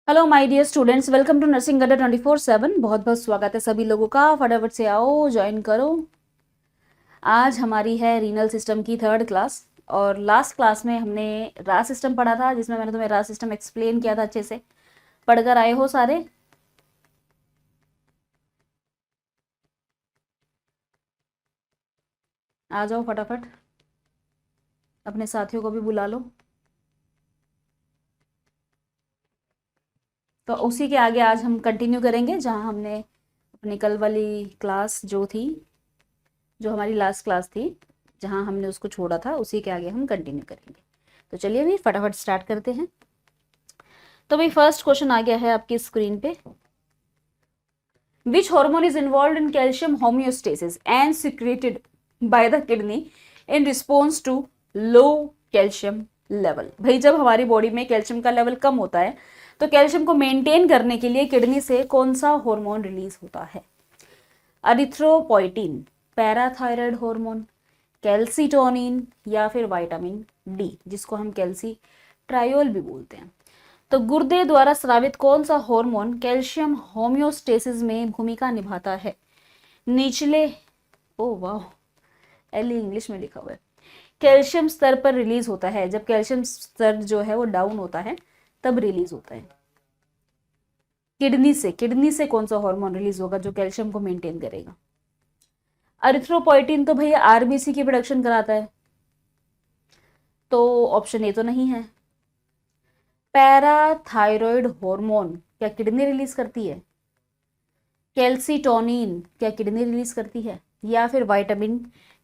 Hello my dear students, welcome to nursing Adda 24/7। बहुत बहुत स्वागत है सभी लोगों का। फटाफट से आओ, ज्वाइन करो। आज हमारी है रीनल सिस्टम की थर्ड क्लास। और लास्ट क्लास में हमने रा सिस्टम पढ़ा था, जिसमें मैंने तुम्हें रा सिस्टम एक्सप्लेन किया था। अच्छे से पढ़कर आए हो सारे? आ जाओ फटाफट, अपने साथियों को भी बुला लो। तो उसी के आगे आज हम कंटिन्यू करेंगे जहाँ हमने अपनी कल वाली क्लास जो थी, जो हमारी लास्ट क्लास थी, जहाँ हमने उसको छोड़ा था, उसी के आगे हम कंटिन्यू करेंगे। तो चलिए भाई फटाफट स्टार्ट करते हैं। तो भाई फर्स्ट क्वेश्चन आ गया है आपकी स्क्रीन पे। Which hormone is involve in calcium homeostasis and secreted by the kidney in response to low calcium level. भाई जब हमारी बॉडी में कैल्शियम का लेवल कम होता है तो कैल्शियम को मेंटेन करने के लिए किडनी से कौन सा हार्मोन रिलीज होता है? अरिथ्रोपोइटिन, पैराथायराइड हार्मोन, कैल्सीटोनिन या फिर विटामिन डी, जिसको हम कैल्सी ट्रायोल भी बोलते हैं। तो गुर्दे द्वारा स्रावित कौन सा हार्मोन कैल्शियम होम्योस्टेसिस में भूमिका निभाता है? निचले, ओ वाह, एल इंग्लिश में लिखा हुआ है। कैल्शियम स्तर पर रिलीज होता है। जब कैल्शियम स्तर जो है वो डाउन होता है तब रिलीज होता है। किडनी से कौन सा हार्मोन रिलीज होगा जो कैल्शियम को मेंटेन करेगा? अरिथ्रोपोइटिन तो भैया आरबीसी की प्रोडक्शन कराता है, तो ऑप्शन ए तो नहीं है। पैराथायरॉयड हार्मोन क्या किडनी रिलीज करती है? कैल्सीटोनिन क्या किडनी रिलीज करती है? या फिर विटामिन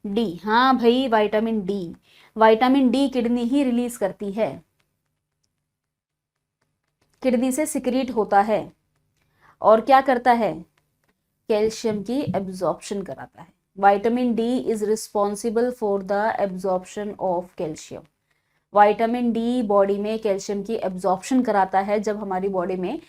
डी? हाँ भाई, vitamin D. Vitamin D kidney ही रिलीज करती है, किडनी से सिक्रीट होता है और क्या करता है? कैल्शियम की एब्जॉर्प्शन कराता है। Vitamin D is responsible for the absorption of calcium. Vitamin D body में कैल्शियम की एब्जॉर्प्शन कराता है। जब हमारी बॉडी में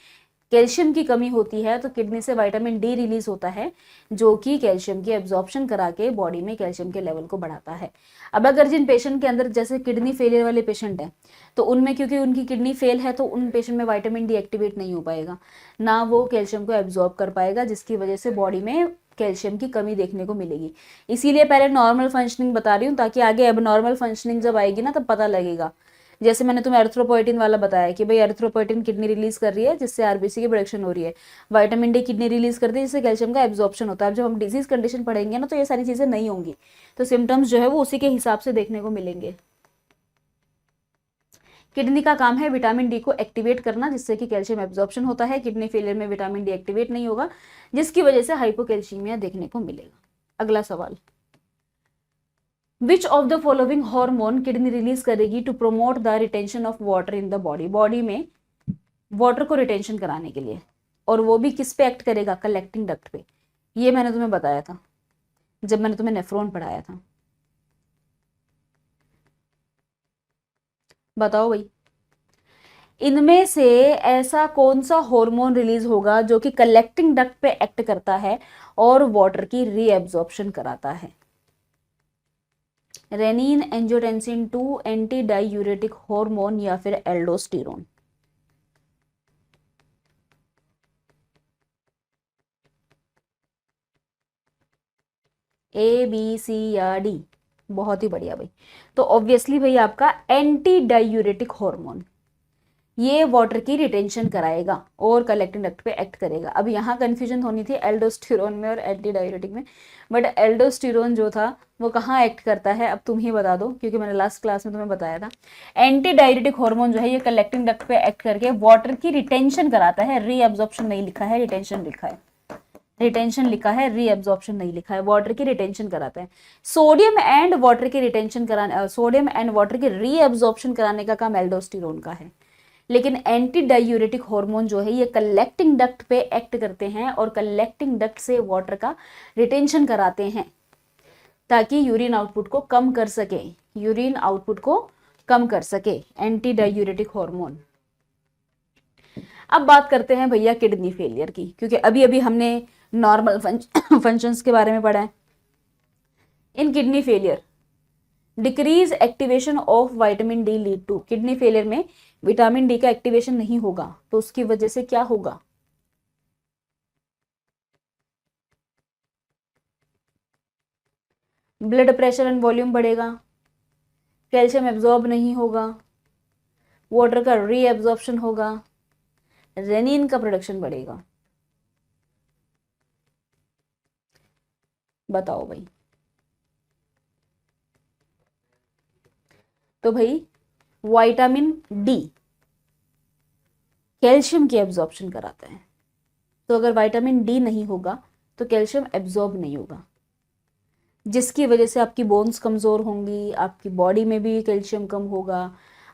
कैल्शियम की कमी होती है तो किडनी से विटामिन डी रिलीज होता है, जो कि कैल्शियम की एब्जॉर्प्शन करा के बॉडी में कैल्शियम के लेवल को बढ़ाता है। अब अगर जिन पेशेंट के अंदर, जैसे किडनी फेलियर वाले पेशेंट हैं, तो उनमें क्योंकि उनकी किडनी फेल है तो उन पेशेंट में विटामिन डी एक्टिवेट नहीं हो पाएगा, ना वो कैल्शियम को एब्जॉर्ब कर पाएगा, जिसकी वजह से बॉडी में कैल्शियम की कमी देखने को मिलेगी। इसीलिए पहले नॉर्मल फंक्शनिंग बता रही हूँ, ताकि आगे अब नॉर्मल फंक्शनिंग जब आएगी ना तब पता लगेगा। जैसे मैंने तुम्हें एरिथ्रोपोइटिन वाला बताया कि भाई एरिथ्रोपोइटिन किडनी रिलीज कर रही है जिससे आरबीसी की प्रोडक्शन हो रही है। विटामिन डी किडनी रिलीज करती है जिससे कैल्शियम का एब्जॉर्प्शन होता है। अब जब हम डिजीज कंडीशन पढ़ेंगे ना तो ये सारी चीजें नहीं होंगी, तो सिम्टम्स जो है वो उसी के हिसाब से देखने को मिलेंगे। किडनी का काम है विटामिन डी को एक्टिवेट करना, जिससे कि कैल्शियम एब्जॉर्प्शन होता है। किडनी फेलियर में विटामिन डी एक्टिवेट नहीं होगा, जिसकी वजह से हाइपोकैल्शीमिया देखने को मिलेगा। अगला सवाल, which of the following hormone kidney release करेगी to promote the retention of water in the body? Body में वाटर को रिटेंशन कराने के लिए, और वो भी किस पे एक्ट करेगा? कलेक्टिंग डक्ट पे। ये मैंने तुम्हें बताया था जब मैंने तुम्हें नेफ्रॉन पढ़ाया था। बताओ भाई, इनमें से ऐसा कौन सा हार्मोन रिलीज होगा जो कि कलेक्टिंग डक्ट पे एक्ट करता है और वाटर की रीएब्जॉर्प्शन कराता है? Renin, angiotensin 2, anti diuretic hormone या फिर एल्डोस्टेरोन? ए, बी, सी या डी? बहुत ही बढ़िया भाई। तो ऑब्वियसली भाई आपका एंटी डायूरेटिक हार्मोन, ये वाटर की रिटेंशन कराएगा और कलेक्टिंग डक्ट पे एक्ट करेगा। अब यहाँ कंफ्यूजन होनी थी एल्डोस्टेरोन में और एंटी डायूरेटिक में, बट एल्डोस्टेरोन जो था वो कहाँ एक्ट करता है अब तुम ही बता दो, क्योंकि मैंने लास्ट क्लास में तुम्हें बताया था। एंटी डायूरेटिक हार्मोन जो है ये कलेक्टिंग डक्ट पे एक्ट करके वाटर की रिटेंशन कराता है। रीअब्जॉर्प्शन नहीं लिखा है, रिटेंशन लिखा है। रिटेंशन लिखा है, रीअब्जॉर्प्शन नहीं लिखा है। वाटर की रिटेंशन कराता है। सोडियम एंड वाटर की रिटेंशन कराने, सोडियम एंड वाटर की रीअब्जॉर्प्शन कराने का काम एल्डोस्टेरोन का है। लेकिन एंटी डायूरेटिक हार्मोन जो है ये कलेक्टिंग डक्ट पे एक्ट करते हैं और कलेक्टिंग डक्ट से वाटर का रिटेंशन कराते हैं, ताकि यूरिन आउटपुट को कम कर सके, यूरिन आउटपुट को कम कर सके एंटी डायूरेटिक हार्मोन। अब बात करते हैं भैया किडनी फेलियर की, क्योंकि अभी अभी हमने नॉर्मल फंक्शंस के बारे में पढ़ा है। In kidney failure decrease activation of vitamin D lead to, kidney failure में विटामिन डी का एक्टिवेशन नहीं होगा तो उसकी वजह से क्या होगा? ब्लड प्रेशर एंड वॉल्यूम बढ़ेगा, कैल्शियम एब्जॉर्ब नहीं होगा, वाटर का रीएब्जॉर्प्शन होगा, रेनिन का प्रोडक्शन बढ़ेगा। बताओ भाई। तो भाई विटामिन डी कैल्शियम की एब्जॉर्प्शन कराता है, तो अगर विटामिन डी नहीं होगा तो कैल्शियम एब्जॉर्ब नहीं होगा, जिसकी वजह से आपकी बोन्स कमज़ोर होंगी, आपकी बॉडी में भी कैल्शियम कम होगा,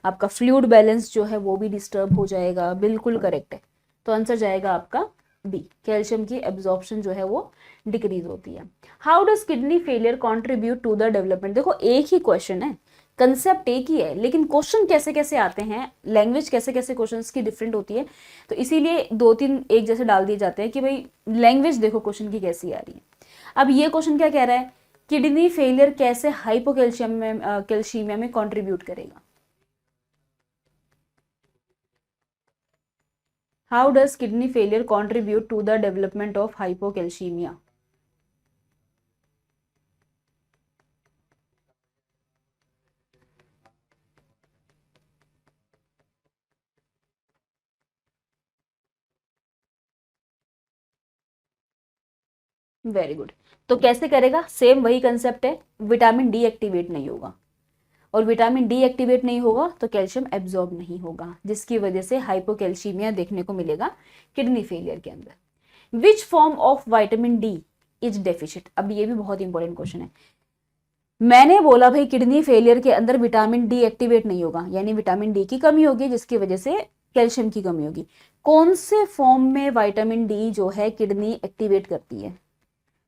आपका फ्लूइड बैलेंस जो है वो भी डिस्टर्ब हो जाएगा। बिल्कुल करेक्ट है, तो आंसर जाएगा आपका बी, कैल्शियम की एब्जॉर्प्शन जो है वो डिक्रीज होती है। How does kidney failure contribute to the development? देखो एक ही क्वेश्चन है, कंसेप्ट एक ही है, लेकिन क्वेश्चन कैसे कैसे आते हैं, लैंग्वेज कैसे कैसे क्वेश्चन की डिफरेंट होती है, तो इसीलिए दो तीन एक जैसे डाल दिए जाते हैं कि भाई लैंग्वेज देखो क्वेश्चन की कैसी आ रही है। अब ये क्वेश्चन क्या कह रहा है, किडनी फेलियर कैसे हाइपोकैल्शियम में कैल्शियमिया में कंट्रीब्यूट करेगा? How does kidney failure contribute to the development of hypocalcaemia? Very good. तो कैसे करेगा? सेम वही कंसेप्ट है, विटामिन डी एक्टिवेट नहीं होगा, और विटामिन डी एक्टिवेट नहीं होगा तो कैल्शियम एब्जॉर्ब नहीं होगा, जिसकी वजह से हाइपोकैल्शियमिया देखने को मिलेगा किडनी फेलियर के अंदर। Which form of vitamin D is deficient? अब ये भी बहुत इंपॉर्टेंट क्वेश्चन है। मैंने बोला भाई किडनी फेलियर के अंदर विटामिन डी एक्टिवेट नहीं होगा, यानी विटामिन डी की कमी होगी, जिसकी वजह से कैल्शियम की कमी होगी। कौन से फॉर्म में विटामिन डी जो है किडनी एक्टिवेट करती है?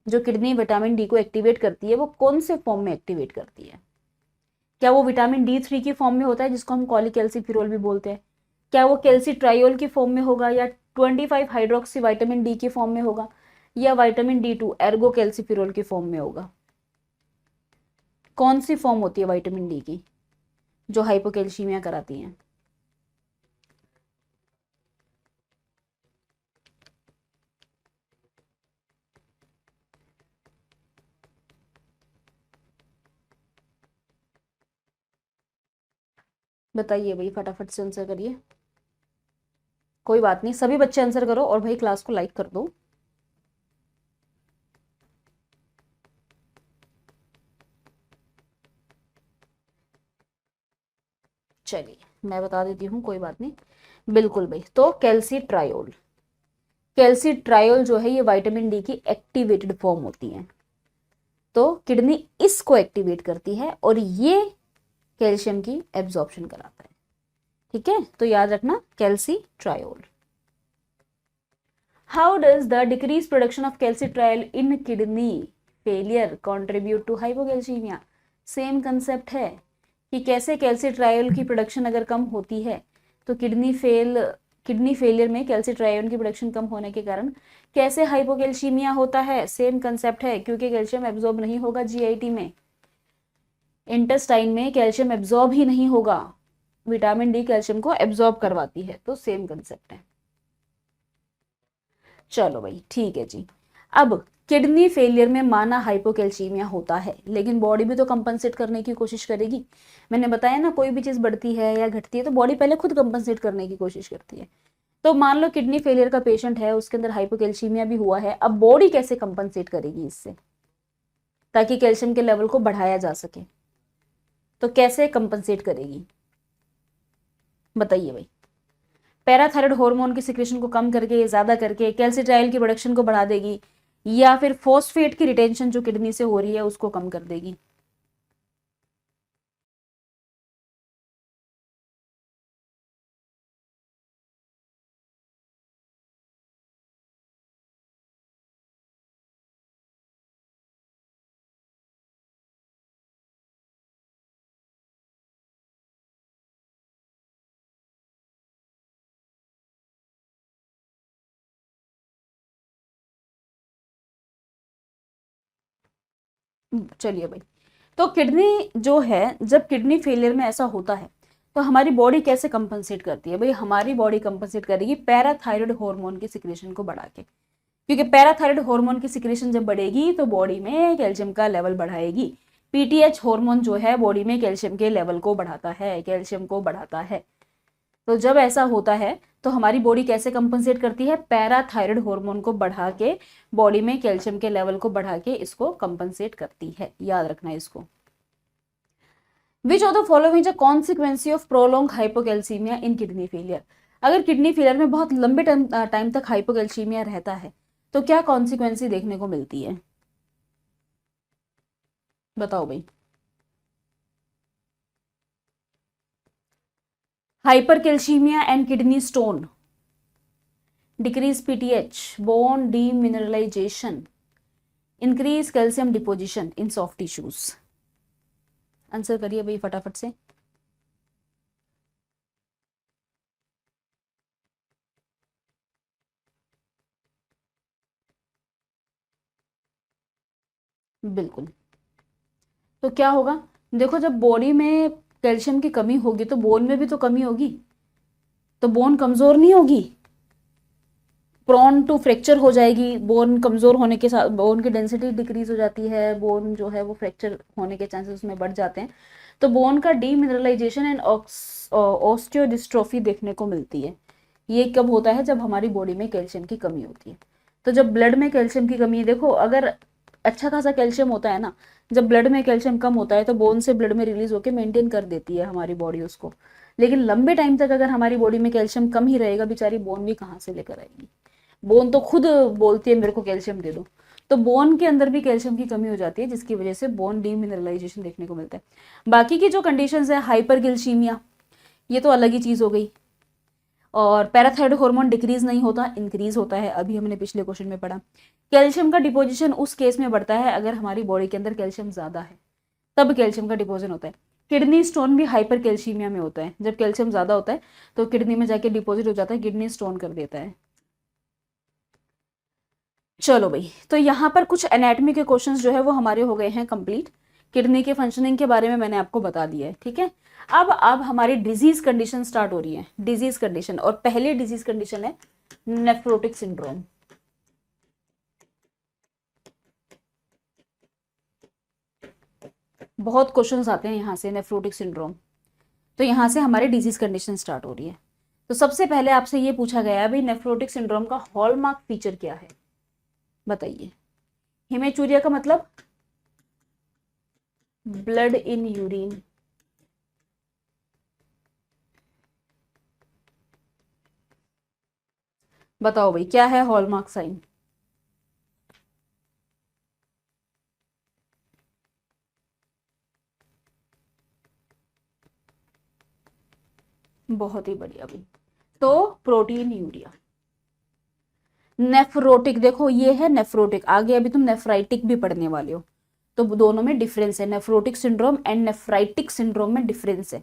जो किडनी विटामिन डी को एक्टिवेट करती है वो कौन से फॉर्म में एक्टिवेट करती है? क्या वो विटामिन D3 की फॉर्म में होता है, जिसको हम कॉलीकैल्सिफिरोल भी बोलते हैं? क्या वो कैल्सिट्रायोल की फॉर्म में होगा, या 25 हाइड्रोक्सी विटामिन डी की फॉर्म में होगा, या विटामिन D2 एर्गो कैल्सिफिरोल की फॉर्म में होगा? कौन सी फॉर्म होती है विटामिन डी की जो हाइपोकैल्शियमिया कराती है? बताइए भाई, फटाफट से आंसर करिए। कोई बात नहीं, सभी बच्चे आंसर करो, और भाई क्लास को लाइक कर दो। चलिए मैं बता देती हूँ, कोई बात नहीं। बिल्कुल भाई, तो कैल्सिट्रायोल, कैल्सिट्रायोल जो है ये विटामिन डी की एक्टिवेटेड फॉर्म होती है, तो किडनी इसको एक्टिवेट करती है और ये कैल्शियम की एब्जॉर्प्शन कराता है। ठीक है, तो याद रखना calcitriol. How does the decrease production of calcitriol in kidney failure contribute to hypocalcaemia? Same concept है कि कैसे कैल्सिट्रायोल की प्रोडक्शन अगर कम होती है तो किडनी फेलियर में कैल्सिट्रायोल की प्रोडक्शन कम होने के कारण कैसे हाइपोकैल्शियमिया होता है? सेम कंसेप्ट है, क्योंकि कैल्शियम एब्जॉर्ब नहीं होगा जीआईटी में, इंटेस्टाइन में कैल्शियम एब्जॉर्ब ही नहीं होगा, विटामिन डी कैल्शियम को एब्जॉर्ब करवाती है, तो सेम कंसेप्ट है। चलो भाई ठीक है जी। अब किडनी फेलियर में माना हाइपोकैल्शियमिया होता है, लेकिन बॉडी भी तो कंपनसेट करने की कोशिश करेगी। मैंने बताया ना, कोई भी चीज बढ़ती है या घटती है तो बॉडी पहले खुद कंपनसेट करने की कोशिश करती है। तो मान लो किडनी फेलियर का पेशेंट है, उसके अंदर हाइपोकैल्शियमिया भी हुआ है, अब बॉडी कैसे कंपनसेट करेगी इससे, ताकि कैल्शियम के लेवल को बढ़ाया जा सके? तो कैसे कंपनसेट करेगी बताइए भाई? पैराथायराइड हार्मोन की सिक्रेशन को कम करके, ज्यादा करके, कैल्सिट्रायल की प्रोडक्शन को बढ़ा देगी, या फिर फॉस्फेट की रिटेंशन जो किडनी से हो रही है उसको कम कर देगी? चलिए भाई, तो किडनी जो है, जब किडनी फेलियर में ऐसा होता है तो हमारी बॉडी कैसे कंपनसेट करती है? भाई हमारी बॉडी कंपनसेट करेगी पैराथायराइड हार्मोन की सिक्रेशन को बढ़ा के, क्योंकि पैराथायराइड हार्मोन की सिक्रेशन जब बढ़ेगी तो बॉडी में कैल्शियम का लेवल बढ़ाएगी। पीटीएच हार्मोन जो है बॉडी में कैल्शियम के लेवल को बढ़ाता है, कैल्शियम को बढ़ाता है। तो जब ऐसा होता है तो हमारी बॉडी कैसे कंपनसेट करती है? पैराथायराइड हार्मोन को बढ़ा के बॉडी में कैल्शियम के लेवल को बढ़ा के इसको कंपनसेट करती है। याद रखना इसको। Which of the following is a consequence of prolong hypocalcaemia in kidney failure? अगर किडनी फेलियर में बहुत लंबे टाइम तक हाइपोकैल्सीमिया रहता है तो क्या कॉन्सिक्वेंसी देखने को मिलती है? बताओ भाई। Hypercalcaemia and kidney stone, decrease PTH, bone demineralisation, increase calcium deposition in soft tissues. Answer करिए भाई फटाफट से। बिल्कुल। तो क्या होगा? देखो, जब बॉडी में कैल्शियम की कमी होगी तो बोन में भी तो कमी होगी, तो बोन कमजोर नहीं होगी, प्रोन टू फ्रैक्चर हो जाएगी। बोन कमजोर होने के साथ बोन की डेंसिटी डिक्रीज हो जाती है, बोन जो है वो फ्रैक्चर होने के चांसेस उसमें बढ़ जाते हैं। तो बोन का डीमिनरलाइजेशन एंड ऑस्टियोडिस्ट्रोफी देखने को मिलती है। ये कब होता है? जब हमारी बॉडी में कैल्शियम की कमी होती है। तो जब ब्लड में कैल्शियम की कमी, देखो अगर अच्छा खासा कैल्शियम होता है ना, जब ब्लड में कैल्शियम कम होता है तो बोन से ब्लड में रिलीज होकर मेंटेन कर देती है हमारी बॉडी उसको। लेकिन लंबे टाइम तक अगर हमारी बॉडी में कैल्शियम कम ही रहेगा, बेचारी बोन भी कहाँ से लेकर आएगी? बोन तो खुद बोलती है मेरे को कैल्शियम दे दो। तो बोन के अंदर भी कैल्शियम की कमी हो जाती है, जिसकी वजह से बोन डीमिनरलाइजेशन देखने को मिलता है। बाकी की जो कंडीशंस है, हाइपरकैल्सीमिया, ये तो अलग ही चीज हो गई। और पैराथायराइड हार्मोन डिक्रीज नहीं होता, इंक्रीज होता है, अभी हमने पिछले क्वेश्चन में पढ़ा। कैल्शियम का डिपोजिशन उस केस में बढ़ता है अगर हमारी बॉडी के अंदर कैल्शियम ज्यादा है, तब कैल्शियम का डिपोजिशन होता है। किडनी स्टोन भी हाइपरकैल्सीमिया में होता है, जब कैल्शियम ज्यादा होता है तो किडनी में जाके डिपोजिट हो जाता है, किडनी स्टोन कर देता है। चलो भाई, तो यहाँ पर कुछ एनाटॉमी के क्वेश्चंस जो है वो हमारे हो गए हैं कंप्लीट। किडनी के फंक्शनिंग के बारे में मैंने आपको बता दिया है, ठीक है। अब हमारी डिजीज कंडीशन स्टार्ट हो रही है, डिजीज कंडीशन। और पहली डिजीज कंडीशन है नेफ्रोटिक सिंड्रोम। बहुत क्वेश्चंस आते हैं यहाँ से, नेफ्रोटिक सिंड्रोम। तो यहाँ से हमारी डिजीज कंडीशन स्टार्ट हो रही है। तो सबसे पहले आपसे ये पूछा गया है भाई, नेफ्रोटिक सिंड्रोम का हॉलमार्क फीचर क्या है? बताइए। हेमेचूरिया का मतलब ब्लड इन यूरिन, बताओ भाई क्या है हॉलमार्क साइन? बहुत ही बढ़िया भाई। तो प्रोटीन यूरिया। नेफ्रोटिक, देखो ये है नेफ्रोटिक, आगे अभी तुम नेफ्राइटिक भी पढ़ने वाले हो, तो दोनों में डिफरेंस है। Nephrotic syndrome and nephritic syndrome में डिफरेंस है।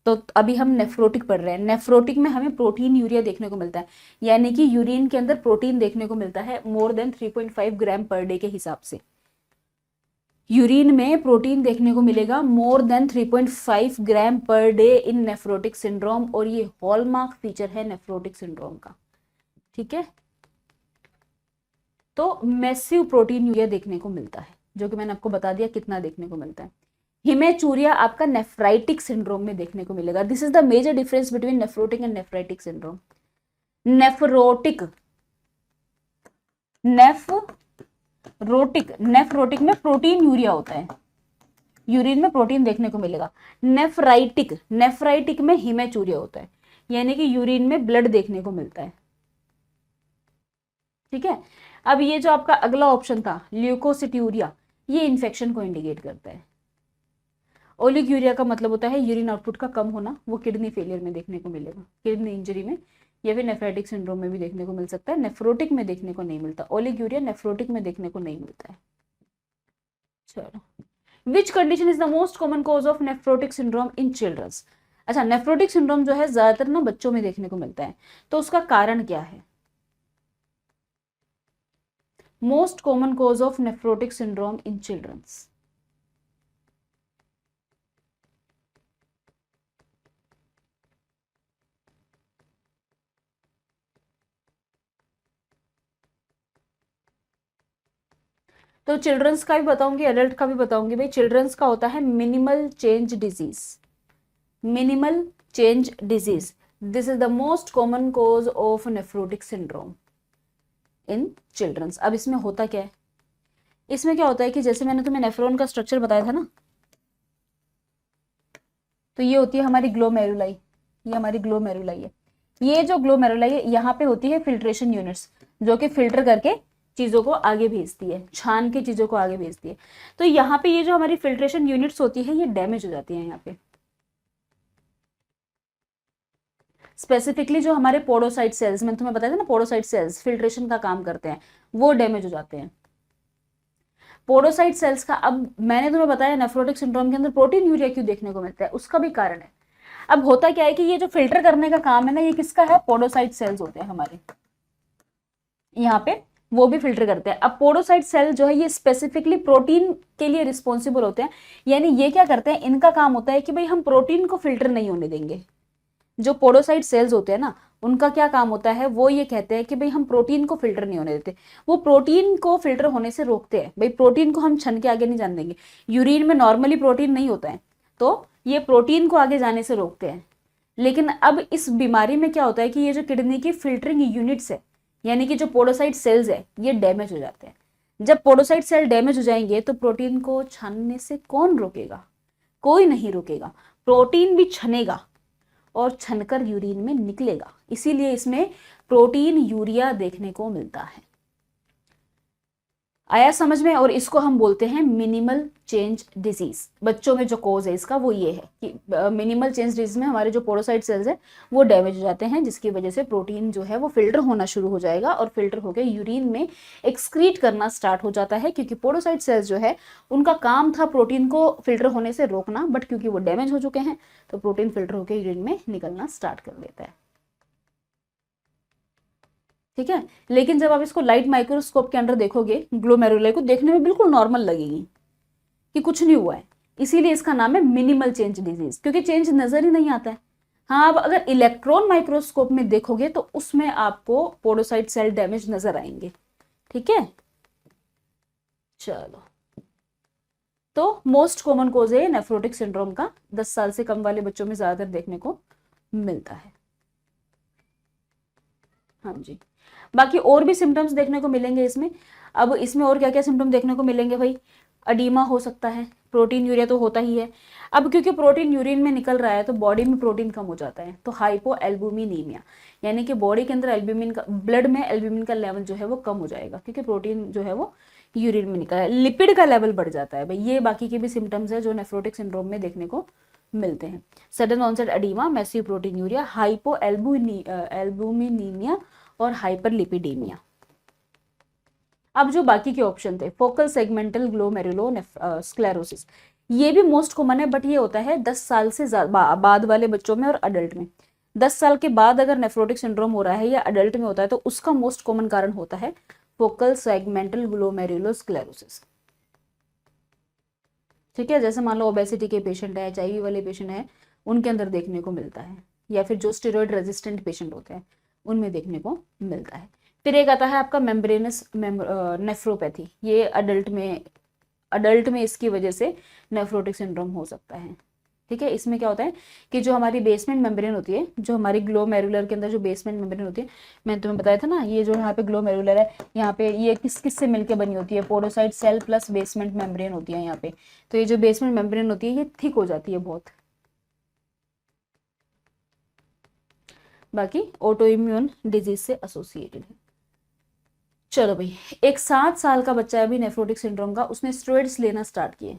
तो अभी हम नेफ्रोटिक पढ़ रहे हैं। नेफ्रोटिक में हमें प्रोटीन यूरिया देखने को मिलता है, यानी कि यूरिन के अंदर प्रोटीन देखने को मिलता है मोर देन 3.5 ग्राम पर डे के हिसाब से। यूरिन में प्रोटीन देखने को मिलेगा more than 3.5 gram per day in nephrotic syndrome, और ये हॉलमार्क फीचर है नेफ्रोटिक सिंड्रोम का, ठीक है। तो मैसिव प्रोटीन यूरिया देखने को मिलता है, जो कि मैंने आपको बता दिया कितना देखने को मिलता है। हिमेचूरिया आपका नेफ्राइटिक सिंड्रोम में देखने को मिलेगा। This is the major difference between nephrotic and nephritic syndrome. Nephrotic nephrotic में प्रोटीन यूरिया होता है, यूरिन में प्रोटीन देखने को मिलेगा। नेफ्राइटिक में हिमेचूरिया होता है, यानी कि यूरिन में ब्लड देखने को मिलता है, ठीक है। अब ये जो आपका अगला ऑप्शन था ल्यूकोसिट्यूरिया, ये इन्फेक्शन को इंडिकेट करता है। ओलिग्यूरिया का मतलब होता है यूरिन आउटपुट का कम होना, वो किडनी फेलियर में देखने को मिलेगा, किडनी इंजरी में, या फिर नेफ्राइटिक सिंड्रोम में भी देखने को मिल सकता है। नेफ्रोटिक में देखने को नहीं मिलता, ओलिग्यूरिया नेफ्रोटिक में देखने को नहीं मिलता है। चलो, which condition is the most common cause of nephrotic syndrome in childrens? अच्छा, नेफ्रोटिक सिंड्रोम जो है ज्यादातर ना बच्चों में देखने को मिलता है, तो उसका कारण क्या है? Most common cause of nephrotic syndrome in childrens. तो चिल्ड्रंस का भी बताऊंगी, एडल्ट का भी बताऊंगी। भाई चिल्ड्रंस का होता है minimal change disease, minimal change disease, this is the most common cause of nephrotic syndrome in childrens. अब इसमें होता क्या है, इसमें क्या होता है कि जैसे मैंने तुम्हें नेफ्रॉन का स्ट्रक्चर बताया था ना, तो ये होती है हमारी ग्लोमेरुलाई, ये हमारी ग्लोमेरुलाई है। ये जो ग्लोमेरुलाई है यहाँ पे होती है फिल्ट्रेशन यूनिट्स, जो कि फिल्टर करके चीजों को आगे भेजती है, छान के चीजों को आगे भेजती है। तो यहाँ पे ये जो हमारी फिल्ट्रेशन यूनिट्स होती है ये डैमेज हो जाती है यहाँ पे। स्पेसिफिकली जो हमारे पोडोसाइट सेल्स, मैंने तुम्हें बताया था ना, पोडोसाइट सेल्स फिल्ट्रेशन का काम करते हैं, वो डैमेज हो जाते हैं पोडोसाइट सेल्स का। अब मैंने तुम्हें बताया नेफ्रोटिक सिंड्रोम के अंदर प्रोटीन यूरिया क्यों देखने को मिलता है, उसका भी कारण है। अब होता क्या है कि ये जो फिल्टर करने का काम है ना, ये किसका है, पोडोसाइट सेल्स होते हैं हमारे यहाँ पे, वो भी फिल्टर करते हैं। अब पोडोसाइट सेल जो है ये स्पेसिफिकली प्रोटीन के लिए रिस्पॉन्सिबल होते हैं, यानी ये क्या करते हैं, इनका काम होता है कि भाई हम प्रोटीन को फिल्टर नहीं होने देंगे। जो पोडोसाइट सेल्स होते हैं ना, उनका क्या काम होता है, वो ये कहते हैं कि भाई हम प्रोटीन को फिल्टर नहीं होने देते, वो प्रोटीन को फिल्टर होने से रोकते हैं। भाई प्रोटीन को हम छन के आगे नहीं जाने देंगे, यूरिन में नॉर्मली प्रोटीन नहीं होता है, तो ये प्रोटीन को आगे जाने से रोकते हैं। लेकिन अब इस बीमारी में क्या होता है कि ये जो किडनी की फिल्टरिंग यूनिट्स है, यानी कि जो पोडोसाइट सेल्स है, ये डैमेज हो जाते हैं। जब पोडोसाइट सेल डैमेज हो जाएंगे तो प्रोटीन को छानने से कौन रोकेगा, कोई नहीं रोकेगा, प्रोटीन भी छनेगा और छनकर यूरिन में निकलेगा। इसीलिए इसमें प्रोटीन यूरिया देखने को मिलता है। आया समझ में? और इसको हम बोलते हैं मिनिमल चेंज डिजीज। बच्चों में जो कोज है इसका वो ये है कि मिनिमल चेंज डिजीज में हमारे जो पोडोसाइट सेल्स है वो डैमेज हो जाते हैं, जिसकी वजह से प्रोटीन जो है वो फिल्टर होना शुरू हो जाएगा और फिल्टर होकर यूरिन में एक्सक्रीट करना स्टार्ट हो जाता है। क्योंकि पोडोसाइट सेल्स जो है उनका काम था प्रोटीन को फिल्टर होने से रोकना, बट क्योंकि वो डैमेज हो चुके हैं तो प्रोटीन फिल्टर होकर यूरिन में निकलना स्टार्ट कर देता है। ठीक है, लेकिन जब आप इसको लाइट माइक्रोस्कोप के अंदर देखोगे, ग्लोमेरुलाई को देखने में बिल्कुल नॉर्मल लगेगी कि कुछ नहीं हुआ है। इसीलिए इसका नाम है मिनिमल चेंज डिजीज, क्योंकि चेंज नजर ही नहीं आता है। हाँ, अब अगर इलेक्ट्रॉन माइक्रोस्कोप में देखोगे तो उसमें आपको पोडोसाइट सेल डैमेज नजर आएंगे। ठीक है, चलो, तो मोस्ट कॉमन कोज है नेफ्रोटिक सिंड्रोम का, 10 साल से कम वाले बच्चों में ज्यादातर देखने को मिलता है। हाँ जी, बाकी और भी सिम्टम्स देखने को मिलेंगे इसमें। अब इसमें और क्या क्या सिम्टम देखने को मिलेंगे भाई, अडीमा हो सकता है, प्रोटीन यूरिया तो होता ही है। अब क्योंकि प्रोटीन यूरिन में निकल रहा है तो बॉडी में प्रोटीन कम हो जाता है, तो हाइपो एल्बुमिनीमिया, यानी कि बॉडी के अंदर एल्ब्यूमिन का, ब्लड में एल्ब्यूमिन का लेवल जो है वो कम हो जाएगा, क्योंकि प्रोटीन जो है वो यूरिन में निकल रहा है। लिपिड का लेवल बढ़ जाता है भाई। ये बाकी के भी सिम्टम्स है जो नेफ्रोटिक सिंड्रोम में देखने को मिलते हैं। Sudden onset oedema, massive proteinuria, hypoalbuminaemia और हाइपरलिपिडीमिया। अब जो बाकी के ऑप्शन थे, फोकल सेगमेंटल ग्लोमेरुलो स्क्लेरोसिस, ये भी मोस्ट कॉमन है, बट ये होता है 10 साल से बाद वाले बच्चों में और अडल्ट में। 10 साल के बाद अगर नेफ्रोटिक सिंड्रोम हो रहा है या अडल्ट में होता है तो उसका मोस्ट कॉमन कारण होता है फोकल सेगमेंटल ग्लोमेरुलो स्क्लेरोसिस। ठीक है, जैसे मान लो ओबेसिटी के पेशेंट है, HIV वाले पेशेंट है, उनके अंदर देखने को मिलता है, या फिर जो स्टेरॉइड रेजिस्टेंट पेशेंट होते हैं उनमें देखने को मिलता है। फिर एक आता है आपका मेम्ब्रेनस नेफ्रोपैथी, ये अडल्ट में इसकी वजह से नेफ्रोटिक सिंड्रोम हो सकता है। ठीक है, इसमें क्या होता है कि जो हमारी बेसमेंट मेम्ब्रेन होती है, जो हमारी ग्लोमेरुलर के अंदर जो बेसमेंट मेम्ब्रेन होती है, मैंने तुम्हें बताया था ना, ये जो यहाँ पे ग्लोमेरुलर है, यहाँ पे ये किस किस से मिलकर बनी होती है, podocyte cell plus basement membrane होती है यहाँ पे। तो ये जो बेसमेंट मेम्ब्रेन होती है ये थिक हो जाती है बहुत। बाकी ऑटो इम्यून डिजीज से एसोसिएटेड है। चलो भाई, एक 7 साल का बच्चा है अभी नेफ्रोटिक सिंड्रोम का, उसने स्टेरॉइड्स लेना स्टार्ट किए।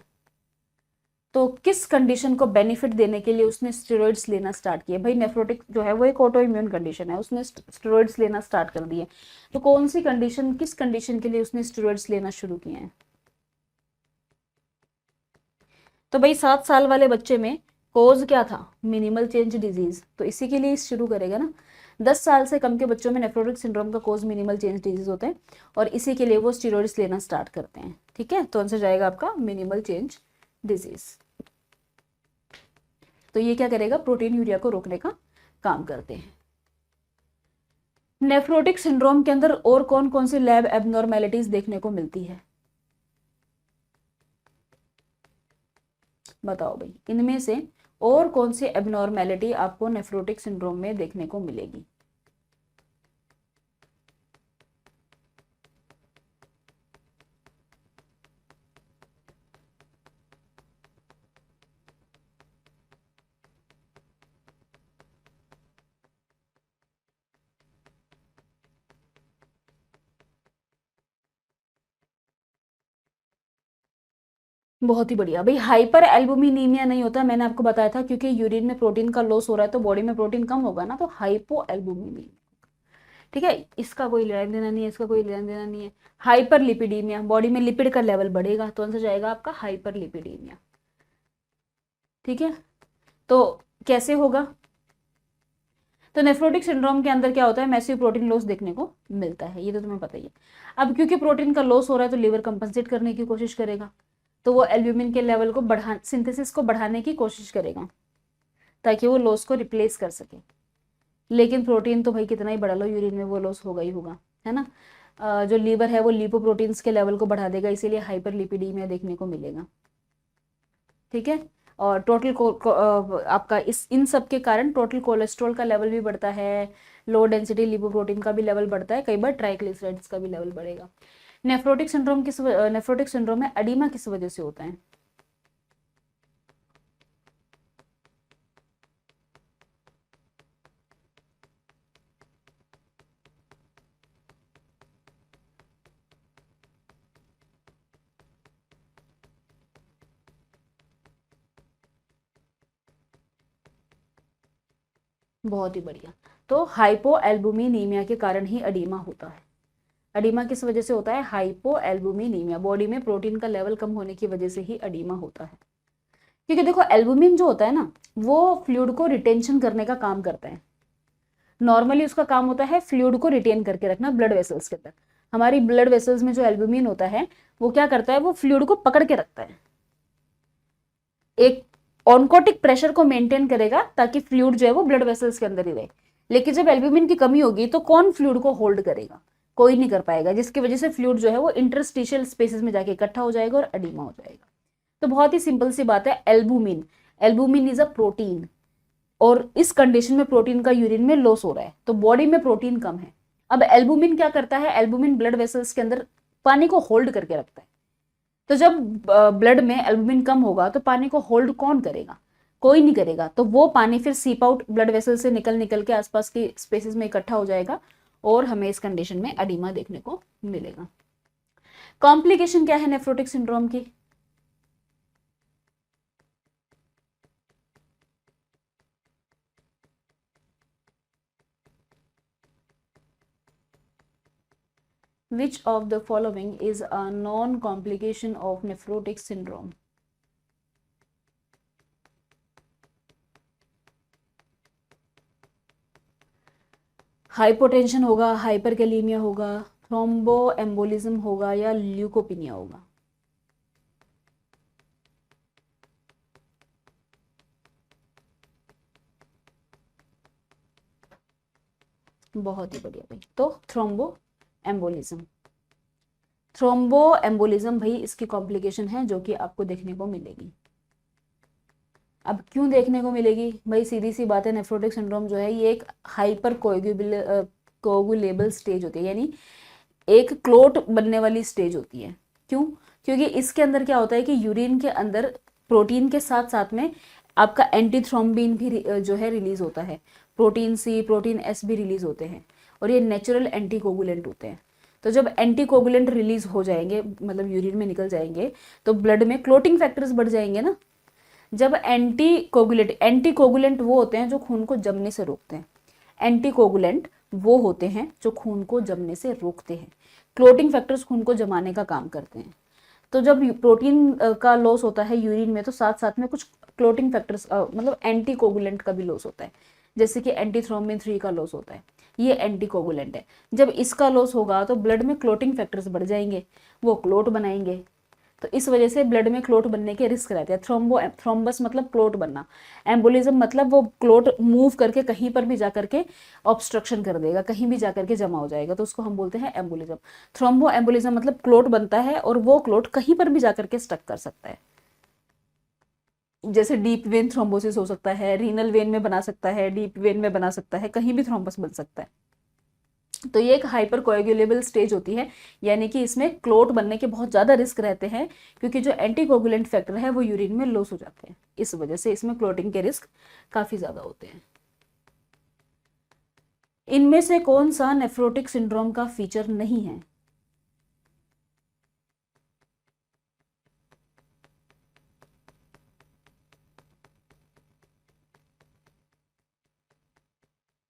तो किस कंडीशन को बेनिफिट देने के लिए उसने स्टेरॉइड्स लेना स्टार्ट किए? भाई नेफ्रोटिक जो है वो एक ऑटो इम्यून कंडीशन है, उसने स्टेरॉइड्स लेना स्टार्ट कर दिए। तो कौन सी कंडीशन, किस कंडीशन के लिए उसने स्टेरॉइड्स लेना शुरू किए हैं? तो भाई 7 साल वाले बच्चे में कोज क्या था, मिनिमल चेंज डिजीज, तो इसी के लिए शुरू करेगा ना। 10 साल से कम के बच्चों में नेफ्रोटिक सिंड्रोम का कोज मिनिमल चेंज डिजीज होते हैं और इसी के लिए वो स्टेरॉइड्स लेना स्टार्ट करते हैं। ठीक है, तो आंसर जाएगा आपका मिनिमल चेंज डिजीज। तो ये क्या करेगा, प्रोटीन यूरिया को रोकने का काम करते हैं। नेफ्रोटिक सिंड्रोम के अंदर और कौन कौन सी लैब एबनॉर्मेलिटीज देखने को मिलती है? बताओ भाई, इनमें से और कौन सी एबनॉर्मेलिटी आपको नेफ्रोटिक सिंड्रोम में देखने को मिलेगी? बहुत ही बढ़िया भाई, हाइपर एल्बुमिनीमिया नहीं होता, मैंने आपको बताया था, क्योंकि यूरिन में प्रोटीन का लॉस हो रहा है तो बॉडी में प्रोटीन कम होगा ना, तो हाइपो एल्बुमिनीमिया। ठीक है, इसका कोई लेना देना नहीं है, इसका कोई लेना देना नहीं है। हाइपर लिपिडीमिया, बॉडी में लिपिड का लेवल बढ़ेगा तो आंसर जाएगा आपका हाइपर लिपिडीमिया। ठीक है, तो कैसे होगा? तो नेफ्रोटिक सिंड्रोम के अंदर क्या होता है, मैसिव प्रोटीन लॉस देखने को मिलता है, ये तो तुम्हें पता ही है। अब क्योंकि प्रोटीन का लॉस हो रहा है तो लिवर कंपनसेट करने की कोशिश करेगा, तो वो एल्ब्यूमिन के लेवल को सिंथेसिस को बढ़ाने की कोशिश करेगा ताकि वो लॉस को रिप्लेस कर सके। लेकिन प्रोटीन तो भाई कितना ही बढ़ा लो यूरिन में, वो लॉस होगा ही होगा, है ना। जो लीवर है वो लिपोप्रोटीन्स के लेवल को बढ़ा देगा, इसीलिए हाइपर लिपिडीमिया देखने को मिलेगा। ठीक है, और आपका इन सब के कारण टोटल कोलेस्ट्रॉल का लेवल भी बढ़ता है, लो डेंसिटी लिपोप्रोटीन का भी लेवल बढ़ता है, कई बार ट्राइग्लिसराइड्स का भी लेवल बढ़ेगा। नेफ्रोटिक सिंड्रोम में एडिमा किस वजह से होता है? बहुत ही बढ़िया, तो हाइपो एल्बुमिनीमिया के कारण ही एडिमा होता है। एडिमा किस वजह से होता है? हाइपो एल्बुमिनीमिया, बॉडी में प्रोटीन का लेवल कम होने की वजह से ही एडिमा होता है। क्योंकि देखो एल्बुमिन जो होता है ना, वो फ्लूइड को रिटेंशन करने का काम करता है। नॉर्मली उसका काम होता है फ्लूइड को रिटेन करके रखना ब्लड वेसल्स के अंदर। हमारी ब्लड वेसल्स में जो एल्बुमिन होता है वो क्या करता है, वो फ्लूइड को पकड़ के रखता है, एक ऑनकोटिक प्रेशर को मेंटेन करेगा ताकि फ्लूइड जो है वो ब्लड वेसल्स के अंदर ही रहे। लेकिन जब एल्ब्यूमिन की कमी होगी तो कौन फ्लूइड को होल्ड करेगा? कोई नहीं कर पाएगा, जिसकी वजह से फ्लूइड जो है वो इंटरस्टिशियल स्पेसेस में जाके इकट्ठा हो जाएगा और एडिमा हो जाएगा। तो बहुत ही सिंपल सी बात है, albumin, albumin is a protein, और इस कंडीशन में प्रोटीन का यूरिन में लॉस हो रहा है तो बॉडी में प्रोटीन कम है। अब एल्बुमिन क्या करता है, एल्बुमिन ब्लड वेसल्स के अंदर पानी को होल्ड करके रखता है। तो जब ब्लड में एल्बुमिन कम होगा तो पानी को होल्ड कौन करेगा? कोई नहीं करेगा, तो वो पानी फिर सीप आउट ब्लड वेसल से निकल निकल के आसपास के स्पेसेस में इकट्ठा हो जाएगा और हमें इस कंडीशन में एडिमा देखने को मिलेगा। कॉम्प्लिकेशन क्या है नेफ्रोटिक सिंड्रोम की? Which of the following is a known complication of nephrotic syndrome? Hypotension होगा, हाइपरकैलीमिया होगा, थ्रोम्बोएम्बोलिज्म होगा या ल्यूकोपिनिया होगा? बहुत ही बढ़िया भाई, तो थ्रोम्बोएम्बोलिज्म। थ्रोम्बोएम्बोलिज्म भाई इसकी कॉम्प्लिकेशन है जो कि आपको देखने को मिलेगी। अब क्यों देखने को मिलेगी भाई? सीधी सी बात है, नेफ्रोटिक सिंड्रोम जो है ये एक हाइपर कोगुलेबल स्टेज होती है, यानी एक क्लोट बनने वाली स्टेज होती है। क्यों? क्योंकि इसके अंदर क्या होता है कि यूरिन के अंदर प्रोटीन के साथ साथ में आपका एंटीथ्रोम्बिन भी जो है रिलीज होता है, प्रोटीन सी, प्रोटीन एस भी रिलीज होते हैं, और ये नेचुरल एंटीकोगुलेंट होते हैं। तो जब एंटीकोगुलेंट रिलीज हो जाएंगे, मतलब यूरिन में निकल जाएंगे, तो ब्लड में क्लोटिंग फैक्टर्स बढ़ जाएंगे ना। जब एंटीकोगुलेंट वो होते हैं जो खून को जमने से रोकते हैं, एंटीकोगुलेंट वो होते हैं जो खून को जमने से रोकते हैं, क्लोटिंग फैक्टर्स खून को जमाने का काम करते हैं। तो जब प्रोटीन का लॉस होता है यूरिन में तो साथ साथ में कुछ क्लोटिंग फैक्टर्स मतलब एंटीकोगुलेंट का भी लॉस होता है, जैसे कि एंटीथ्रोम्बिन 3 का लॉस होता है, ये एंटीकोगुलेंट है। जब इसका लॉस होगा तो ब्लड में क्लोटिंग फैक्टर्स बढ़ जाएंगे, वो क्लोट बनाएंगे, तो इस वजह से ब्लड में क्लोट बनने के रिस्क रहते हैं। थ्रोम्बस मतलब क्लोट बनना, एम्बोलिज्म मतलब वो क्लोट मूव करके कहीं पर भी जाकर के ऑब्स्ट्रक्शन कर देगा, कहीं भी जाकर के जमा हो जाएगा, तो उसको हम बोलते हैं एम्बोलिज्म। थ्रोम्बो एम्बोलिज्म मतलब क्लोट बनता है और वो क्लोट कहीं पर भी जाकर के स्टक कर सकता है। जैसे डीप वेन थ्रोम्बोसिस हो सकता है, रीनल वेन में बना सकता है, डीप वेन में बना सकता है, कहीं भी थ्रोम्बस बन सकता है। तो ये एक हाइपर कोएगुलेबल स्टेज होती है, यानी कि इसमें क्लोट बनने के बहुत ज़्यादा रिस्क रहते हैं, क्योंकि जो एंटीकोगुलेंट फैक्टर है वो यूरिन में लॉस हो जाते हैं, इस वजह से इसमें क्लोटिंग के रिस्क काफ़ी ज़्यादा होते हैं। इनमें से कौन सा नेफ्रोटिक सिंड्रोम का फीचर नहीं है?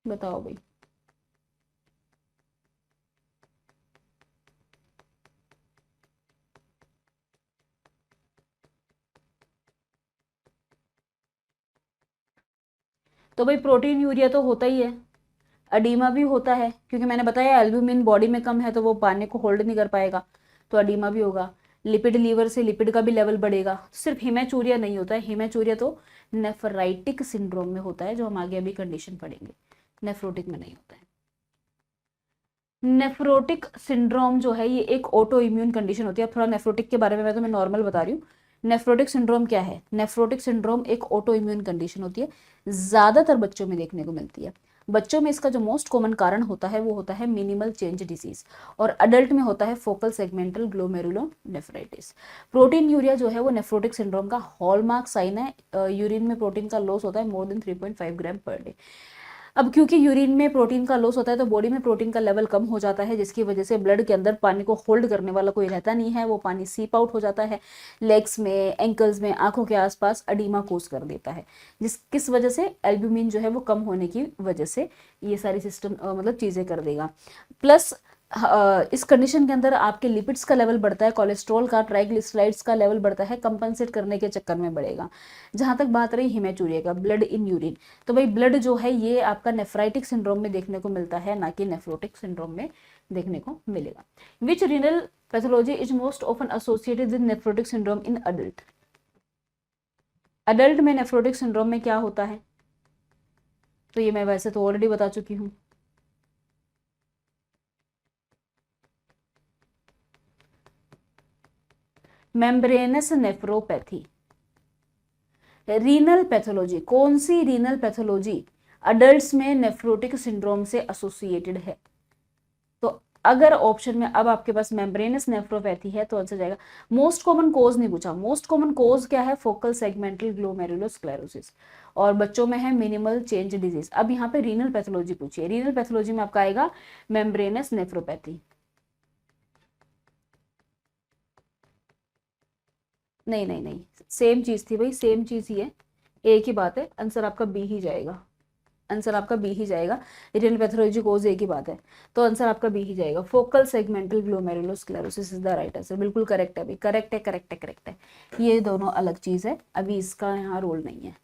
बताओ भाई। तो भाई प्रोटीन यूरिया तो होता ही है, अडीमा भी होता है, क्योंकि मैंने बताया एल्ब्यूमिन बॉडी में कम है तो वो पानी को होल्ड नहीं कर पाएगा, तो अडीमा भी होगा। लिपिड, लीवर से लिपिड का भी लेवल बढ़ेगा। सिर्फ हिमेचूरिया नहीं होता है, हिमेचूरिया तो नेफ्राइटिक सिंड्रोम में होता है, जो हम आगे अभी कंडीशन पढ़ेंगे, नेफ्रोटिक में नहीं होता है। नेफ्रोटिक सिंड्रोम जो है ये एक ऑटो इम्यून कंडीशन होती है। अब थोड़ा नेफ्रोटिक के बारे में मैं तुम्हें नॉर्मल बता रही हूँ। नेफ्रोटिक सिंड्रोम क्या है? नेफ्रोटिक सिंड्रोम एक ऑटो इम्यून कंडीशन होती है, ज़्यादातर बच्चों में देखने को मिलती है। बच्चों में इसका जो मोस्ट कॉमन कारण होता है वो होता है मिनिमल चेंज डिजीज, और अडल्ट में होता है focal segmental glomerulonephritis. Protein urea जो है वो नेफ्रोटिक सिंड्रोम का हॉलमार्क साइन है। यूरिन में प्रोटीन का लॉस होता है मोर देन 3.5 ग्राम पर डे। अब क्योंकि यूरिन में प्रोटीन का लॉस होता है तो बॉडी में प्रोटीन का लेवल कम हो जाता है, जिसकी वजह से ब्लड के अंदर पानी को होल्ड करने वाला कोई रहता नहीं है, वो पानी सीप आउट हो जाता है, लेग्स में, एंकल्स में, आंखों के आसपास अडीमा कोस कर देता है, किस वजह से एल्ब्यूमिन जो है वो कम होने की वजह से ये सारी सिस्टम मतलब चीज़ें कर देगा। प्लस इस कंडीशन के अंदर आपके लिपिड्स का लेवल बढ़ता है, कोलेस्ट्रॉल का, ट्राइग्लिसराइड्स का लेवल बढ़ता है, कंपनसेट करने के चक्कर में बढ़ेगा। जहाँ तक बात रही हिमेचूरिया का, ब्लड इन यूरिन, तो भाई ब्लड जो है ये आपका नेफ्राइटिक सिंड्रोम में देखने को मिलता है, ना कि नेफ्रोटिक सिंड्रोम में देखने को मिलेगा। Which renal pathology is most often associated with nephrotic syndrome in adult? Adult में नेफ्रोटिक सिंड्रोम में क्या होता है? तो ये मैं वैसे तो ऑलरेडी बता चुकी हूँ। Membranous nephropathy. रीनल पैथोलॉजी, कौन सी रीनल पैथोलॉजी अडल्ट्स में नेफ्रोटिक सिंड्रोम से एसोसिएटेड है? तो अगर ऑप्शन में अब आपके पास मेम्ब्रेनस नेफ्रोपैथी है तो आंसर जाएगा। मोस्ट कॉमन कोज नहीं पूछा, मोस्ट कॉमन कोज क्या है? फोकल सेगमेंटल ग्लोमेरुलोस्क्लेरोसिस, और बच्चों में है मिनिमल चेंज डिजीज। अब यहाँ पे रीनल पैथोलॉजी पूछिए, रीनल पैथोलॉजी में आपका आएगा मेम्ब्रेनस नेफ्रोपैथी। नहीं नहीं नहीं, सेम चीज थी भाई, सेम चीज ही है, एक ही बात है, आंसर आपका बी ही जाएगा, आंसर आपका बी ही जाएगा। रीनल पैथोलॉजी कोज एक ही बात है, तो आंसर आपका बी ही जाएगा। Focal segmental glomerulosclerosis is the right answer, बिल्कुल करेक्ट है भाई, करेक्ट है, करेक्ट है, करेक्ट है। ये दोनों अलग चीज है, अभी इसका यहाँ रोल नहीं है,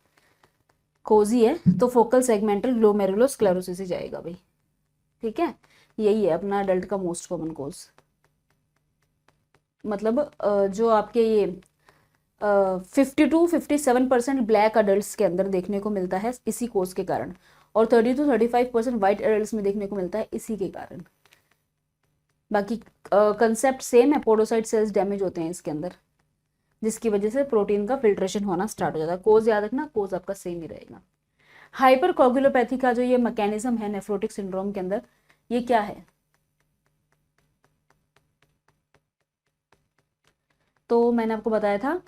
कोज ही है, तो फोकल सेगमेंटल ग्लोमेरुलोस्क्लेरोसिस ही जाएगा भाई, ठीक है। यही है अपना अडल्ट का मोस्ट कॉमन कोज, मतलब जो आपके ये 50 to 57% ब्लैक अडल्ट के अंदर देखने को मिलता है इसी कोज के कारण, और 30 to 35% वाइट एडल्ट में देखने को मिलता है इसी के कारण। बाकी कंसेप्ट सेम है, पोडोसाइट सेल्स डैमेज होते हैं इसके अंदर, जिसकी वजह से प्रोटीन का फिल्ट्रेशन होना स्टार्ट हो जाता है। कोज याद रखना, कोज आपका सेम ही रहेगा। हाइपर कोगुलोपैथी का जो ये मैकेनिज्म है नेफ्रोटिक सिंड्रोम के अंदर, ये क्या है? तो मैंने आपको बताया था,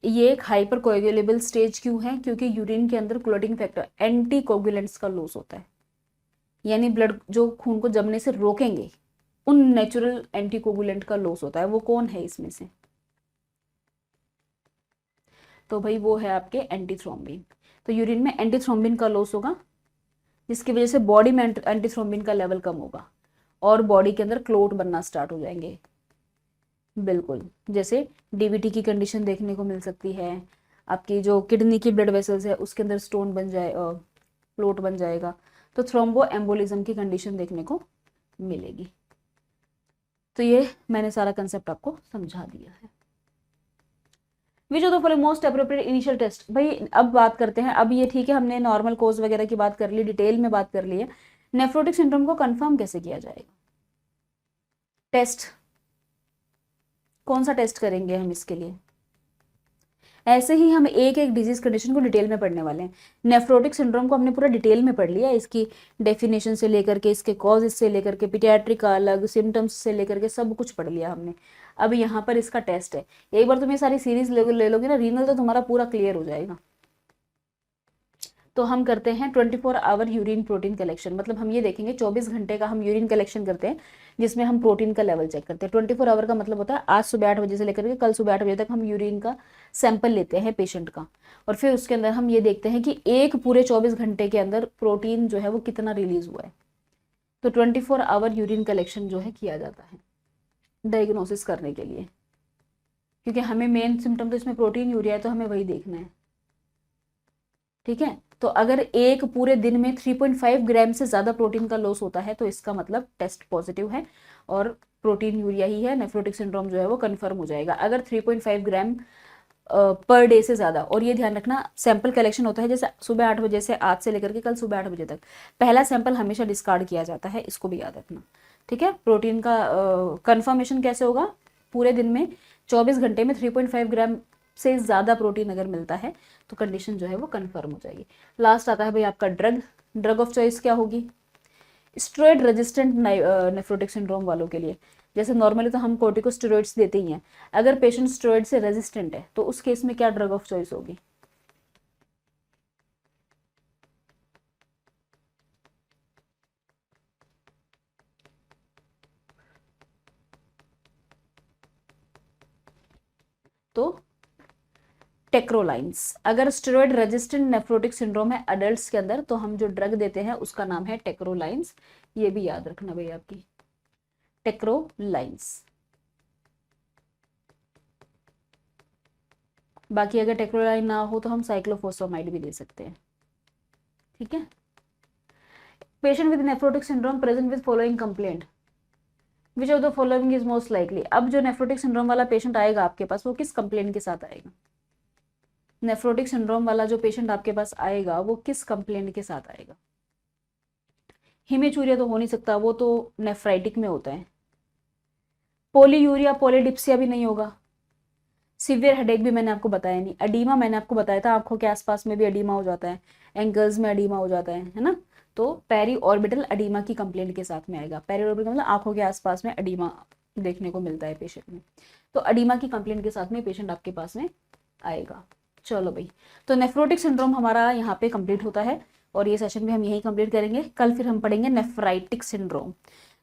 ये एक हाइपर कोएगुलेबल स्टेज क्यों है? क्योंकि यूरिन के अंदर क्लोटिंग फैक्टर एंटी कोगुलेंट्स का लॉस होता है, यानी ब्लड जो खून को जमने से रोकेंगे उन नेचुरल एंटी कोगुलेंट का लॉस होता है। वो कौन है इसमें से? तो भाई वो है आपके एंटीथ्रोम्बिन। तो यूरिन में एंटीथ्रोम्बिन का लॉस होगा, जिसकी वजह से बॉडी में एंटीथ्रोम्बिन का लेवल कम होगा और बॉडी के अंदर क्लोट बनना स्टार्ट हो जाएंगे। बिल्कुल, जैसे डीवीटी की कंडीशन देखने को मिल सकती है, आपकी जो किडनी की ब्लड वेसल्स है उसके अंदर स्टोन बन जाए, क्लोट बन जाएगा, तो थ्रोम्बो एम्बोलिज्म की कंडीशन देखने को मिलेगी। तो ये मैंने सारा कंसेप्ट आपको समझा दिया है। Which of the following most appropriate initial test? भाई अब बात करते हैं, अब ये ठीक है, हमने नॉर्मल कोज वगैरह की बात कर ली, डिटेल में बात कर ली है, नेफ्रोटिक सिंड्रोम को कंफर्म कैसे किया जाएगा? टेस्ट कौन सा टेस्ट करेंगे हम इसके लिए? ऐसे ही हम एक एक डिजीज कंडीशन को डिटेल में पढ़ने वाले हैं। नेफ्रोटिक सिंड्रोम को हमने पूरा डिटेल में पढ़ लिया, इसकी डेफिनेशन से लेकर के, इसके कॉज से लेकर के, पीडियाट्रिक का अलग, सिम्टम्स से लेकर के सब कुछ पढ़ लिया हमने। अब यहाँ पर इसका टेस्ट है, एक बार तुम ये सारी सीरीज ले लोगे ना रीनल, तो तुम्हारा पूरा क्लियर हो जाएगा। तो हम करते हैं 24 आवर यूरिन प्रोटीन कलेक्शन, मतलब हम ये देखेंगे 24 घंटे का हम यूरिन कलेक्शन करते हैं, जिसमें हम प्रोटीन का लेवल चेक करते हैं। 24 आवर का मतलब होता है आज सुबह 8 बजे से लेकर के कल सुबह 8 बजे तक हम यूरिन का सैंपल लेते हैं पेशेंट का, और फिर उसके अंदर हम ये देखते हैं कि एक पूरे 24 घंटे के अंदर प्रोटीन जो है वो कितना रिलीज हुआ है। तो 24 आवर यूरिन कलेक्शन जो है किया जाता है डायग्नोसिस करने के लिए, क्योंकि हमें मेन सिम्टम तो इसमें प्रोटीन यूरिया है, तो हमें वही देखना है। ठीक है, तो अगर एक पूरे दिन में 3.5 ग्राम से ज़्यादा प्रोटीन का लॉस होता है तो इसका मतलब टेस्ट पॉजिटिव है और प्रोटीन यूरिया ही है, नेफ्रोटिक सिंड्रोम जो है वो कंफर्म हो जाएगा। अगर 3.5 ग्राम पर डे से ज़्यादा, और ये ध्यान रखना सैंपल कलेक्शन होता है जैसे सुबह 8 बजे से, आज से लेकर के कल सुबह 8 बजे तक, पहला सैंपल हमेशा डिस्कार्ड किया जाता है, इसको भी याद रखना। ठीक है, प्रोटीन का कंफर्मेशन कैसे होगा, पूरे दिन में 24 घंटे में 3.5 ग्राम से ज़्यादा प्रोटीन अगर मिलता है तो कंडीशन जो है वो कंफर्म हो जाएगी। लास्ट आता है भाई आपका ड्रग ऑफ चॉइस क्या होगी, स्टेरॉइड रेजिस्टेंट नेफ्रोटिक सिंड्रोम वालों के लिए, जैसे नॉर्मली तो हम कोर्टिकोस्टेरॉइड्स देते ही हैं, अगर पेशेंट स्टेरॉइड से रेजिस्टेंट है तो उस केस में क्या ड्रग ऑफ चॉइस होगी। तो टेक्रोलाइंस। अगर स्टेरॉइड रेजिस्टेंट नेफ्रोटिक सिंड्रोम है अडल्ट्स के अंदर तो हम जो ड्रग देते हैं उसका नाम है टेक्रोलाइंस, ये भी याद रखना भाई आपकी, टेक्रोलाइंस। बाकी अगर टेक्रोलाइन ना हो तो हम साइक्लोफोस्फामाइड भी दे सकते हैं। ठीक है, patient with nephrotic syndrome present with following complaint, which of the following is most likely. अब जो नेफ्रोटिक सिंड्रोम वाला पेशेंट आएगा आपके पास वो किस कंप्लेंट के साथ आएगा, नेफ्रोटिक सिंड्रोम वाला जो पेशेंट आपके पास आएगा वो किस कंप्लेंट के साथ आएगा। हिमेचूरिया तो हो नहीं सकता, वो तो नेफ्राइटिक में होता है। पोलीयूरिया पॉलीडिप्सिया भी नहीं होगा। सीवियर हेडेक भी मैंने आपको बताया नहीं। एडीमा मैंने आपको बताया था, आंखों के आसपास में भी एडीमा हो जाता है, एंकल्स में एडीमा हो जाता है ना। तो पेरी ऑर्बिटल एडीमा की कंप्लेंट के साथ में आएगा। पेरी ऑर्बिटल मतलब आंखों के आसपास में एडीमा देखने को मिलता है पेशेंट में, तो एडीमा की कंप्लेंट के साथ में पेशेंट आपके पास में आएगा। चलो भाई, तो नेफ्रोटिक सिंड्रोम हमारा यहाँ पे कंप्लीट होता है और ये सेशन भी हम यही कंप्लीट करेंगे। कल फिर हम पढ़ेंगे नेफ्राइटिक सिंड्रोम।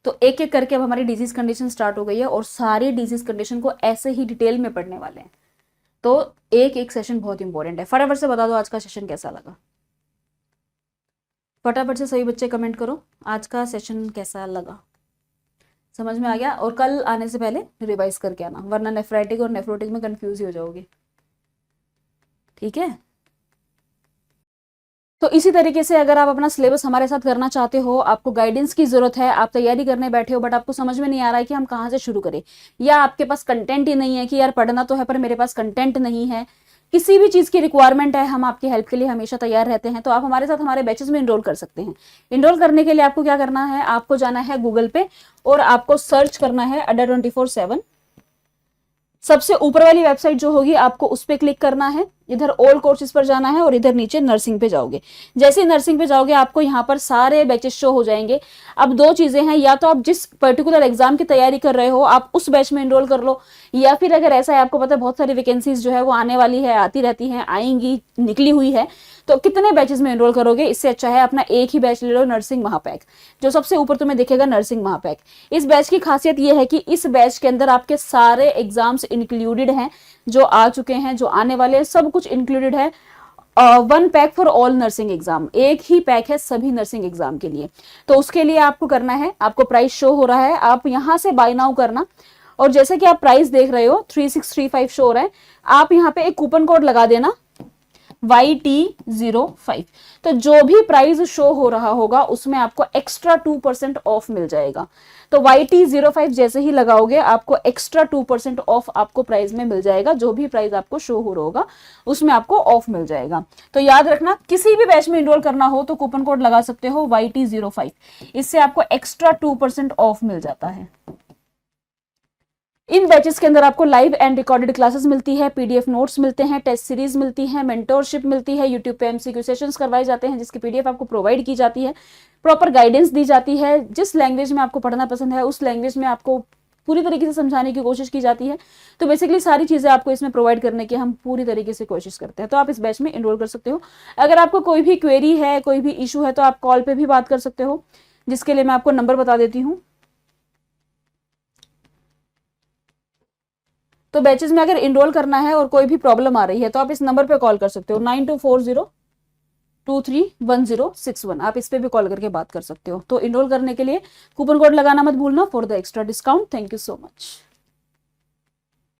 तो एक एक करके अब हमारी डिजीज कंडीशन स्टार्ट हो गई है और सारी डिजीज कंडीशन को ऐसे ही डिटेल में पढ़ने वाले हैं, तो एक एक सेशन बहुत इंपॉर्टेंट है। फटाफट से बता दो आज का सेशन कैसा लगा, फटाफट से सभी बच्चे कमेंट करो आज का सेशन कैसा लगा, समझ में आ गया। और कल आने से पहले रिवाइज करके आना, वरना नेफ्राइटिक और नेफ्रोटिक में कंफ्यूज ही हो जाओगे। ठीक है, तो इसी तरीके से अगर आप अपना सिलेबस हमारे साथ करना चाहते हो, आपको गाइडेंस की जरूरत है, आप तैयारी करने बैठे हो बट आपको समझ में नहीं आ रहा है कि हम कहाँ से शुरू करें, या आपके पास कंटेंट ही नहीं है कि यार पढ़ना तो है पर मेरे पास कंटेंट नहीं है, किसी भी चीज की रिक्वायरमेंट है, हम आपकी हेल्प के लिए हमेशा तैयार रहते हैं। तो आप हमारे साथ हमारे बैचेस में इनरोल कर सकते हैं। इनरोल करने के लिए आपको क्या करना है, आपको जाना है गूगल पे और आपको सर्च करना है अड्डा 24/7। सबसे ऊपर वाली वेबसाइट जो होगी आपको उस पर क्लिक करना है, इधर ऑल कोर्सेज पर जाना है और इधर नीचे नर्सिंग पे जाओगे। जैसे ही नर्सिंग पे जाओगे आपको यहाँ पर सारे बैचेस शो हो जाएंगे। अब दो चीजें हैं, या तो आप जिस पर्टिकुलर एग्जाम की तैयारी कर रहे हो आप उस बैच में एनरोल कर लो, या फिर अगर ऐसा है आपको पता है बहुत सारी वैकेंसीज जो है वो आने वाली है, आती रहती है, आएंगी, निकली हुई है, तो कितने बैचेस में एनरोल करोगे, इससे अच्छा है अपना एक ही बैच ले लो, नर्सिंग महापैक, जो सबसे ऊपर तुम्हें दिखेगा नर्सिंग महापैक। इस बैच की खासियत यह है कि इस बैच के अंदर आपके सारे एग्जाम्स इंक्लूडेड हैं, जो आ चुके हैं, जो आने वाले हैं, सब कुछ इंक्लूडेड है। 1 pack for all nursing exam, एक ही पैक है सभी नर्सिंग एग्जाम के लिए। तो उसके लिए आपको करना है, आपको प्राइस शो हो रहा है, आप यहां से बाय नाउ करना, और जैसे कि आप प्राइस देख रहे हो 3635 शो हो रहा है, आप यहाँ पे एक कूपन कोड लगा देना YT05। तो जो भी प्राइस शो हो रहा होगा उसमें आपको एक्स्ट्रा 2% ऑफ मिल जाएगा। तो YT05 जैसे ही लगाओगे आपको एक्स्ट्रा 2% ऑफ आपको प्राइस में मिल जाएगा, जो भी प्राइस आपको शो हो रहा होगा उसमें आपको ऑफ मिल जाएगा। तो याद रखना, किसी भी बैच में इनरोल करना हो तो कूपन कोड लगा सकते हो YT05, इससे आपको एक्स्ट्रा 2% ऑफ मिल जाता है। इन बैचेस के अंदर आपको लाइव एंड रिकॉर्डेड क्लासेस मिलती है, पीडीएफ नोट्स मिलते हैं, टेस्ट सीरीज मिलती है, मेंटोरशिप मिलती है, यूट्यूब पे एमसीक्यू सेशंस करवाए जाते हैं जिसकी पीडीएफ आपको प्रोवाइड की जाती है, प्रॉपर गाइडेंस दी जाती है, जिस लैंग्वेज में आपको पढ़ना पसंद है उस लैंग्वेज में आपको पूरी तरीके से समझाने की कोशिश की जाती है। तो बेसिकली सारी चीज़ें आपको इसमें प्रोवाइड करने की हम पूरी तरीके से कोशिश करते हैं। तो आप इस बैच में एनरोल कर सकते हो। अगर आपको कोई भी क्वेरी है, कोई भी इशू है, तो आप कॉल पे भी बात कर सकते हो, जिसके लिए मैं आपको नंबर बता देती हूँ। तो बैचेस में अगर इनरोल करना है और कोई भी प्रॉब्लम आ रही है तो आप इस नंबर पे कॉल कर सकते हो, 9240231061। आप इस पे भी कॉल करके बात कर सकते हो। तो इनरोल करने के लिए कूपन कोड लगाना मत भूलना for the extra discount. Thank you so much.